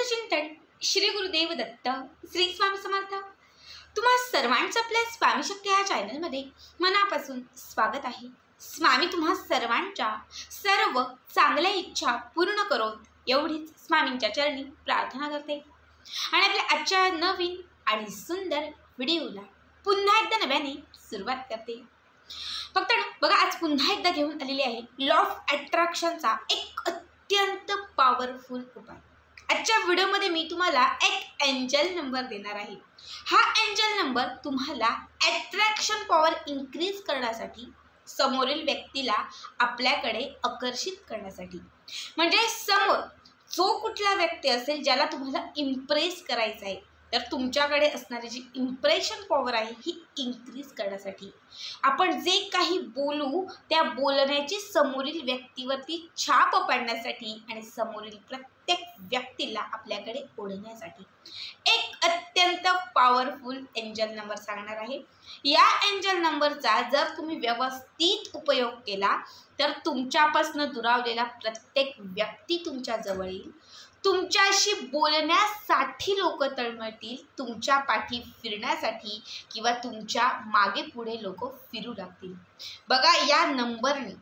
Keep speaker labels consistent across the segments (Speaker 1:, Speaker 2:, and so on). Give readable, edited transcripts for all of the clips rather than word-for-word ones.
Speaker 1: चिंतन श्री गुरुदेव दत्त श्री स्वामी समर्थ। तुम्हा सर्वांचं आपल्या स्वामी शक्ती या चॅनलमध्ये मनापासून स्वागत आहे। स्वामी तुम्हा सर्वांच्या सर्व चांगल्या इच्छा पूर्ण करोत एवढीच स्वामींच्या चरणी प्रार्थना करते आणि आपल्या आजच्या नवीन आणि सुंदर व्हिडिओला पुन्हा एकदा नव्याने सुरुवात करते। फक्त बघा, आज पुन्हा एकदा घेऊन आलेली आहे लॉ ऑफ अट्रॅक्शनचा एक अत्यंत पॉवरफुल उपाय। आजच्या व्हिडिओमध्ये मी तुम्हाला एक एंजल नंबर देणार आहे। हा एंजल नंबर तुम्हाला अट्रॅक्शन पॉवर इन्क्रीज करण्यासाठी, समोरील व्यक्तीला आपल्याकडे आकर्षित करण्यासाठी, म्हणजे समोर जो कुठला व्यक्ती असेल ज्याला तुम्हाला इम्प्रेस करायचं आहे तर तुमच्याकडे असणारी जी इम्प्रेशन पॉवर आहे ही इन्क्रीज करण्यासाठी, आपण जे काही बोलू त्या बोलण्याची समोरील व्यक्तीवरती छाप पडण्यासाठी आणि समोरील प्रत्येक व्यक्तीला आपल्याकडे ओढण्यासाठी एक अत्यंत पॉवरफुल एंजल नंबर सांगणार आहे। या एंजल नंबरचा जर तुम्ही व्यवस्थित उपयोग केला तर तुमच्यापासून दुरावलेला प्रत्येक व्यक्ती तुमच्या जवळ येईल, तुमच्याशी बोलण्यासाठी लोक तळमळतील, तुमच्या पाठी फिरण्यासाठी किंवा तुमच्या मागे पुढे लोक फिरू लागतील। बघा, या नंबरने,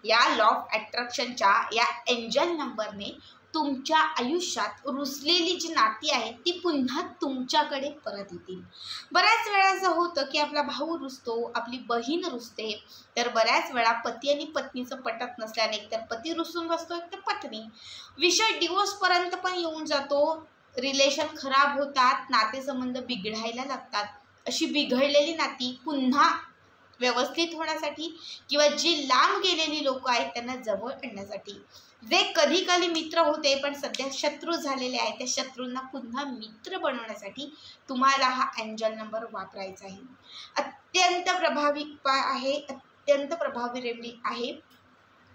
Speaker 1: या लॉ ऑफ अट्रॅक्शनच्या या एंजल नंबरने तुमच्या आयुष्यात रुसलेली जी नाती आहे ती पुन्हा तुमच्याकडे परत येतील। बऱ्याच वेळा असं होतं की आपला भाऊ रुसतो, आपली बहीण रुसते, तर बऱ्याच वेळा पती आणि पत्नीचं पटत नसल्याने एकतर पती रुसून बसतो, एकतर पत्नी। विषय डिवोर्सपर्यंत पण येऊन जातो, रिलेशन खराब होतात, नातेसंबंध बिघडायला लागतात। अशी बिघडलेली नाती पुन्हा व्यवस्थित होण्यासाठी किंवा जी लांब गेलेली लोक आहेत त्यांना जवळ आणण्यासाठी, जे कधी कधी मित्र होते पण सध्या शत्रू झालेले आहेत त्या शत्रूंना पुन्हा मित्र बनवण्यासाठी तुम्हाला हा एंजल नंबर वापरायचा आहे। अत्यंत प्रभावी उपाय आहे, अत्यंत प्रभावी रेमेडी आहे।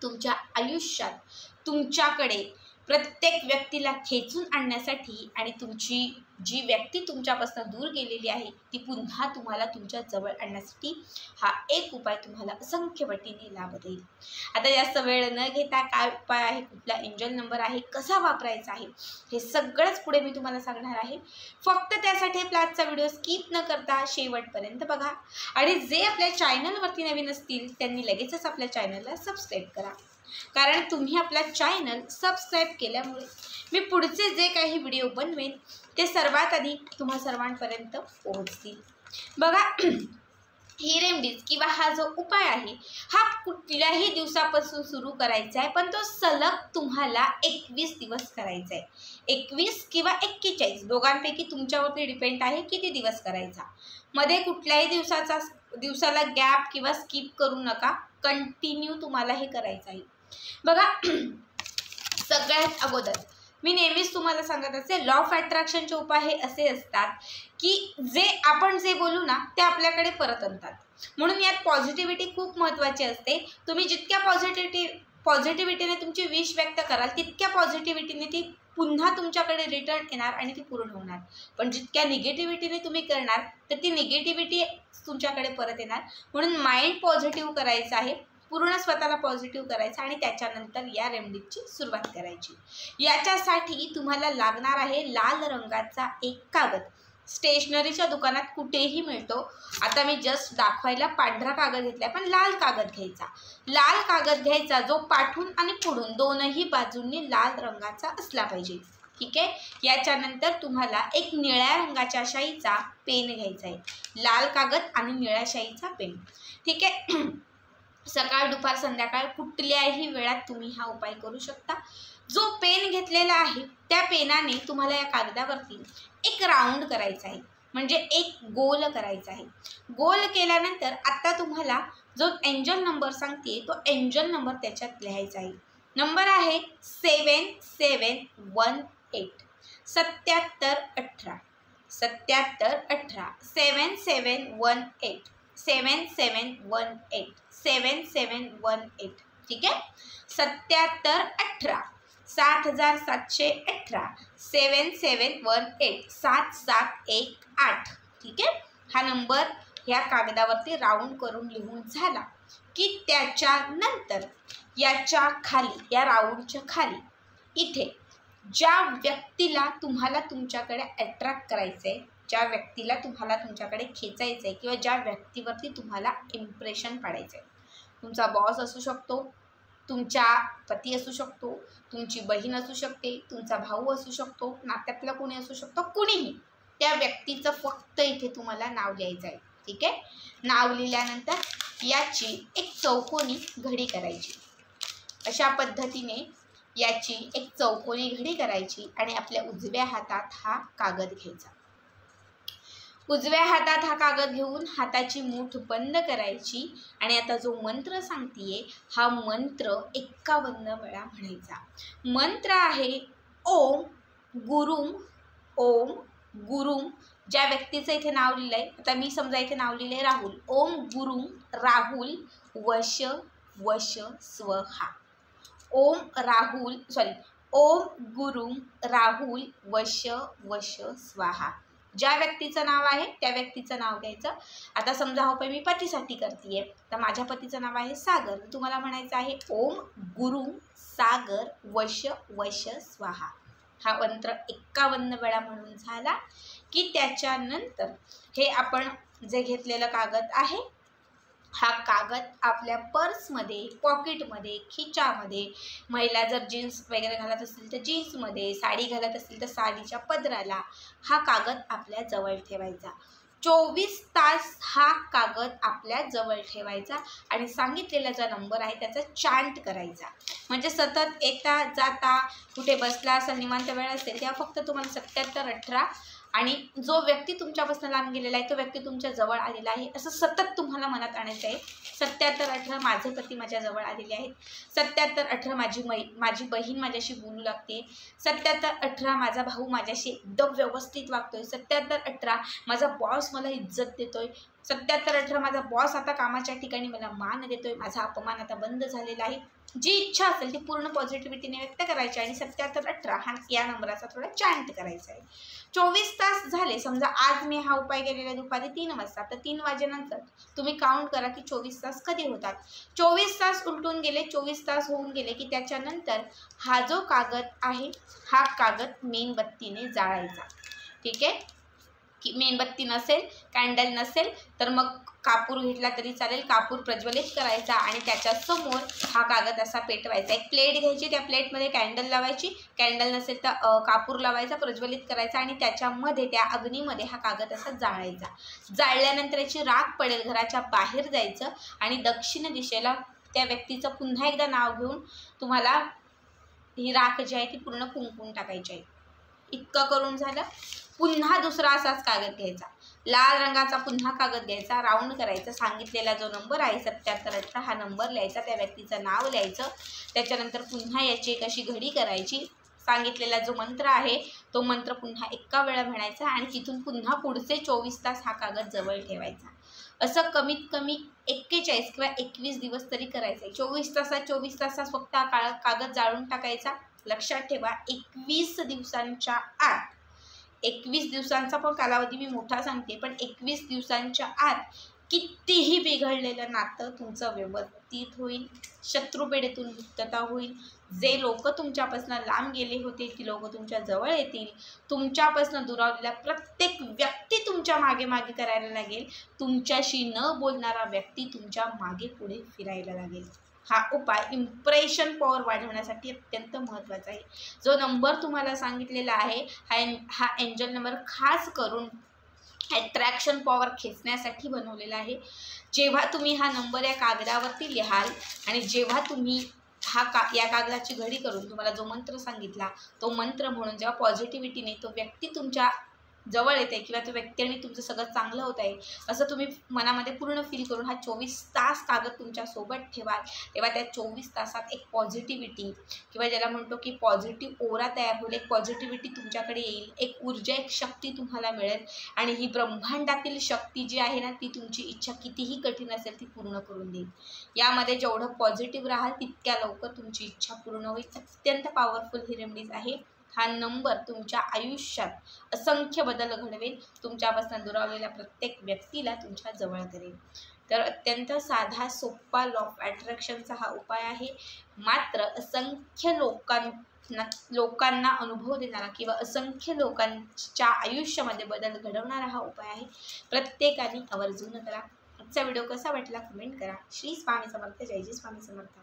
Speaker 1: तुमच्या आयुष्यात तुमच्याकडे प्रत्येक व्यक्तीला खेचून आणण्यासाठी आणि तुमची जी व्यक्ती तुमच्यापासून दूर गेलेली आहे ती पुन्हा तुम्हाला तुमच्या जवळ आणण्यासाठी हा एक उपाय तुम्हाला असंख्य पटीने लाभ देईल। आता जास्त वेळ न घेता काय उपाय आहे, कुठला एंजल नंबर आहे, कसा वापरायचा आहे, हे सगळंच पुढे मी तुम्हाला सांगणार आहे। फक्त त्यासाठी आपला आजचा व्हिडिओ स्किप न करता शेवटपर्यंत बघा आणि जे आपल्या चॅनलवरती नवीन असतील त्यांनी लगेचच आपल्या चॅनलला सबस्क्राईब करा, कारण तुम्ही आपला चॅनल सबस्क्राईब केल्यामुळे मी पुढचे जे काही व्हिडिओ बनवेन ते सर्वात आधी तुम्हा सर्वांपर्यंत पोहोचतील। बघा, ही रेमेडीज किंवा हा जो उपाय आहे हा कुठल्याही दिवसापासून सुरू करायचा आहे, पण तो सलग तुम्हाला 21 दिवस करायचा आहे। 21 किंवा 41 दोघांपैकी तुमच्यावरती डिपेंड आहे किती दिवस करायचा। मध्ये कुठल्याही दिवसाला गॅप किंवा स्किप करू नका, कंटिन्यू तुम्हाला हे करायचं आहे। बघा, सगळ्यात अगोदर मी नेहमीच तुम्हाला सांगत असते लॉ ऑफ अट्रॅक्शनचे उपाय हे असे असतात की जे आपण जे बोलू ना ते आपल्याकडे परत आणतात, म्हणून यात पॉझिटिव्हिटी खूप महत्त्वाची असते। तुम्ही जितक्या पॉझिटिव्हिटीने तुमची विश व्यक्त कराल तितक्या पॉझिटिव्हिटीने ती पुन्हा तुमच्याकडे रिटर्न येणार आणि ती पूर्ण होणार, पण जितक्या निगेटिव्हिटीने तुम्ही करणार तर ती निगेटिव्हिटी तुमच्याकडे परत येणार। म्हणून माइंड पॉझिटिव्ह करायचं आहे, पूर्ण स्वतःला पॉझिटिव्ह करायचं आणि त्याच्यानंतर या रेमेडीची सुरुवात करायची। याच्यासाठी तुम्हाला लागणार आहे लाल रंगाचा एक कागद, स्टेशनरीच्या दुकानात कुठेही मिळतो। आता मी जस्ट दाखवायला पांढरा कागद घेतला पण लाल कागद घ्यायचा। लाल कागद घ्यायचा जो पाठून आणि पुढून दोनही बाजूंनी लाल रंगाचा असला पाहिजे, ठीक आहे। याच्यानंतर तुम्हाला एक निळ्या रंगाच्या शाईचा पेन घ्यायचा आहे, लाल कागद आणि निळ्या शाईचा पेन, ठीक आहे। सकाळ दुपार संध्याकाळ कुठल्याही वेळात तुम्ही हा उपाय करू शकता। जो पेन घेतलेला आहे त्या पेनाने तुम्हाला या कागदावरती एक राऊंड करायचा आहे, म्हणजे एक गोल करायचा आहे। गोल केल्यानंतर आता तुम्हाला जो एंजल नंबर सांगते तो एंजल नंबर त्याच्यात लिहायचा आहे। नंबर आहे 7718 7718 7718 7718 7718 7718, ठीक आहे। 7718 7718 7718 7718, ठीक आहे। हा नंबर ह्या कागदावरती राऊंड करून लिहून झाला की त्याच्यानंतर याच्या खाली, या राऊंडच्या खाली इथे ज्या व्यक्तीला तुम्हाला तुमच्याकडे अट्रॅक्ट करायचं आहे, ज्या व्यक्तीला तुम्हाला तुमच्याकडे खेचायचं आहे किंवा ज्या व्यक्तीवरती तुम्हाला इम्प्रेशन पाडायचं आहे, तुमचा बॉस असू शकतो, तुमचा पती असू शकतो, तुमची बहीण असू शकते, तुमचा भाऊ असू शकतो, नात्यातला कोणी असू शकतो, कुणीही, त्या व्यक्तीचं फक्त इथे तुम्हाला नाव लिहायचं आहे. ठीक आहे. नाव लिहिल्यानंतर याची एक चौकोनी घडी करायची. अशा पद्धतीने याची एक चौकोनी घडी करायची आणि आपल्या उजव्या हातात हा कागद घ्यायचा. उजव्या हातात हा कागद घेऊन हाताची मूठ बंद करायची आणि आता जो मंत्र सांगतेय हा मंत्र 51 वेळा म्हणायचा. मंत्र आहे ओम गुरुम. ओम गुरुम. ज्या व्यक्तीचं इथे नाव लिहिलंय, आता मी समजा इथे नाव लिहिलंय राहुल. ओम गुरुम राहुल वश वश स्वहा. ओम गुरुम राहुल वश वश स्वाहा. ज्या व्यक्तीचं नाव आहे त्या व्यक्तीचं नाव घ्यायचं. आता समजा हा उपाय मी पतीसाठी करते, तर माझ्या पतीचं नाव आहे सागर. तुम्हाला म्हणायचं आहे ओम गुरुम सागर वश वश स्वाहा. हा मंत्र 51 वेळा म्हणून झाला की त्याच्यानंतर हे आपण जे घेतलेलं कागद आहे, हा कागद आपल्या पर्समध्ये, पॉकेटमध्ये, खिच्यामध्ये, महिला जर जीन्स वगैरे घालत असतील तर जीन्समध्ये, साडी घालत असतील तर साडीच्या पदराला हा कागद आपल्या जवळ ठेवायचा. 24 तास हा कागद आपल्या जवळ ठेवायचा आणि सांगितलेला जो नंबर आहे त्याचा चांट करायचा. म्हणजे सतत येता जाता कुठे बसला असेल, निवांत वेळ असेल तेव्हा फक्त तुम्हाला 77 18 आणि जो व्यक्ती तुमच्यापासून लांब गेलेला आहे तो व्यक्ती तुमच्या जवळ आलेला आहे असं सतत तुम्हाला मनात आणायचं आहे. 77 18 माझे पती माझ्या जवळ आलेले आहेत. 77 18 माझी बहीण माझ्याशी बोलू लागते. 77 18 माझा भाऊ माझ्याशी एकदम व्यवस्थित वागतोय. 77 18 माझा बॉस मला इज्जत देतोय. 77 18 माझा बॉस आता कामाच्या ठिकाणी मला मान देतोय. माझा अपमान आता बंद झालेला आहे. जी इच्छा असेल ती पूर्ण पॉझिटिव्हिटीने व्यक्त करायची आणि 77 18 हा या नंबराचा थोडा चांट करायचा आहे. 24 तास झाले, समजा आज मी हा उपाय केलेला दुपारी 3 वाजता, तर 3 वाजेनंतर तुम्ही काउंट करा की 24 तास कधी होतात. 24 तास उलटून गेले, 24 तास होऊन गेले की त्याच्यानंतर हा जो कागद आहे हा कागद मेणबत्तीने जाळायचा. ठीक आहे. की मेणबत्ती नसेल, कॅन्डल नसेल तर मग कापूर घेतला तरी चालेल. कापूर प्रज्वलित करायचा आणि त्याच्यासमोर हा कागद असा पेटवायचा. एक प्लेट घ्यायची, त्या प्लेटमध्ये कॅन्डल लावायची, कॅन्डल नसेल तर कापूर लावायचा, प्रज्वलित करायचा आणि त्याच्यामध्ये त्या अग्नीमध्ये हा कागद असा जाळायचा. जाळल्यानंतर याची राख पडेल, घराच्या बाहेर जायचं आणि दक्षिण दिशेला त्या व्यक्तीचं पुन्हा एकदा नाव घेऊन तुम्हाला ही राख जी आहे ती पूर्ण कुंकून टाकायची आहे. इतकं करून झालं. पुन्हा दुसरा असाच कागद घ्यायचा, लाल रंगाचा पुन्हा कागद घ्यायचा, राऊंड करायचं. सांगितलेला जो नंबर आहे 77 18 हा नंबर लिहायचा, त्या व्यक्तीचं नाव लिहायचं. त्याच्यानंतर पुन्हा याची एक अशी घडी करायची. सांगितलेला जो मंत्र आहे तो मंत्र पुन्हा 1 वेळा म्हणायचा आणि तिथून पुन्हा पुढचे 24 तास हा कागद जवळ ठेवायचा. असं कमीत कमी 41 किंवा 21 दिवस तरी करायचं आहे. 24 तासात फक्त हा कागद जाळून टाकायचा. लक्षात ठेवा 21 दिवसांच्या आत, 21 दिवसांचा पण कालावधी मी मोठा सांगते, पण 21 दिवसांच्या आत कितीही बिघडलेलं नातं तुमचं व्यवस्थित होईल. शत्रुपेढेतून मुक्तता होईल. जे लोक तुमच्यापासून लांब गेले होते ती लोक तुमच्या जवळ येतील. तुमच्यापासून दुरावलेला प्रत्येक व्यक्ती तुमच्या मागे मागे करायला लागेल. तुमच्याशी न बोलणारा व्यक्ती तुमच्या मागे पुढे फिरायला लागेल. हा उपाय इम्प्रेशन पॉवर वाढवण्यासाठी अत्यंत महत्त्वाचा आहे. जो नंबर तुम्हाला सांगितलेला आहे हा एंजल नंबर खास करून अट्रॅक्शन पॉवर खेचण्यासाठी बनवलेला आहे. जेव्हा तुम्ही हा नंबर या कागदावरती लिहाल आणि जेव्हा तुम्ही या कागदाची घडी करून तुम्हाला जो मंत्र सांगितला तो मंत्र म्हणून जेव्हा पॉझिटिव्हिटीने तो व्यक्ती तुमच्या जवळ येते किंवा तो व्यक्ती आणि तुमचं सगळं चांगलं होत आहे असं तुम्ही मनामध्ये पूर्ण फील करून हा 24 तास कागद तुमच्यासोबत ठेवाल, तेव्हा त्या 24 तासात एक पॉझिटिव्हिटी किंवा ज्याला म्हणतो की पॉझिटिव्ह ओरा तयार होईल. एक पॉझिटिव्हिटी तुमच्याकडे येईल, एक ऊर्जा, एक शक्ती तुम्हाला मिळेल आणि ही ब्रह्मांडातील शक्ती जी आहे ना ती तुमची इच्छा कितीही कठीण असेल ती पूर्ण करून देईल. यामध्ये जेवढं पॉझिटिव्ह राहाल तितक्या लवकर तुमची इच्छा पूर्ण होईल. अत्यंत पॉवरफुल ही रेमेडीज आहे. हा नंबर तुमच्या आयुष्यात असंख्य बदल घडवेल. तुमच्यापासून दुरावलेल्या प्रत्येक व्यक्तीला तुमच्या जवळ करेल. तर अत्यंत साधा सोपा लॉ ऑफ अट्रॅक्शनचा हा उपाय आहे. मात्र असंख्य लोकांना अनुभव देणारा किंवा असंख्य लोकांच्या आयुष्यामध्ये बदल घडवणारा हा उपाय आहे. प्रत्येकाने आवर्जून करा. आजचा व्हिडिओ कसा वाटला कमेंट करा. श्री स्वामी समर्थ. जय जय स्वामी समर्थ.